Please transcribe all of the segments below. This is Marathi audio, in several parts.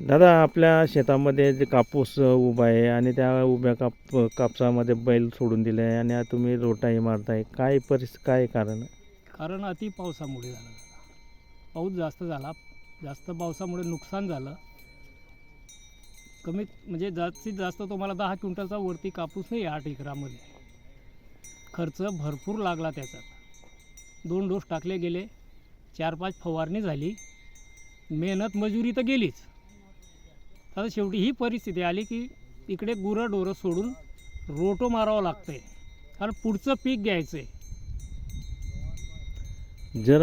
दादा, आपल्या शेतामध्ये जे कापूस उभा आहे आणि त्या उभ्या कापसामध्ये बैल सोडून दिले आहे आणि आता तुम्ही रोटाई मारताय, काय कारण आहे? कारण अति पावसामुळे झालं. पाऊस जास्त झाला, जास्त पावसामुळे नुकसान झालं. कमीत म्हणजे जास्तीत जास्त तुम्हाला 10 क्विंटलचा वरती कापूस नाही 8 एकरामध्ये. खर्च भरपूर लागला त्याचा. 2 डोस टाकले गेले, 4-5 फवारणी झाली, मेहनत मजुरी तर गेलीच. आता शेवटी ही परिस्थिती आली की इकडे गुरंढोरं सोडून रोटो मारावं लागतंय, कारण पुढचं पीक घ्यायचं आहे. जर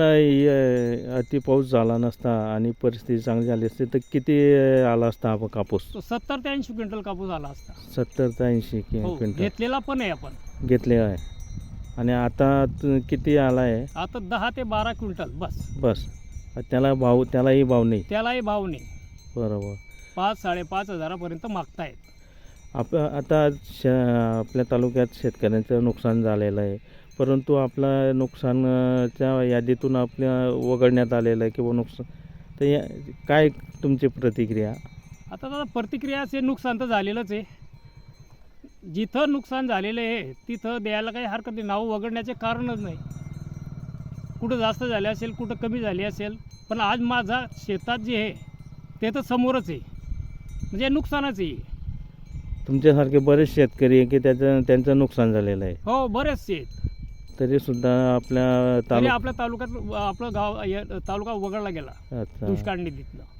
अति पाऊस झाला नसता आणि परिस्थिती चांगली झाली असती तर किती आला असता हा कापूस? तो 70 ते 80 क्विंटल कापूस आला असता. 70 ते 80 हो, क्विंटल घेतलेला पण आहे आपण. घेतले आहे. आणि आता किती आला आहे? आता 10 ते 12 क्विंटल बस. त्यालाही भाव नाही. त्यालाही भाव नाही. बरोबर. 5-5.5 हजारापर्यंत मागतायत. आता आपल्या तालुक्यात शेतकऱ्यांचं नुकसान झालेलं आहे, परंतु आपलं नुकसानच्या यादीतून आपल्या वगळण्यात आलेलं आहे किंवा नुकसान, तर काय तुमची प्रतिक्रिया? आता दादा प्रतिक्रियाचे नुकसान तर झालेलंच आहे. जिथं नुकसान झालेलं आहे तिथं द्यायला काही हरकत नाही, नाव वगळण्याचे कारणच नाही. कुठं जास्त झाले असेल, कुठं कमी झाली असेल, पण आज माझा शेतात जे आहे ते तर समोरच आहे, म्हणजे नुकसानच आहे. तुमच्यासारखे बरेच शेतकरी आहे की त्यांचं नुकसान झालेलं आहे, हो, बरेचसे आहेत. तरीसुद्धा आपल्या तरी आपल्या तालुक्यात आपलं गाव तालुका वगळला गेला अच्छा. दुष्काळ निधीतनं.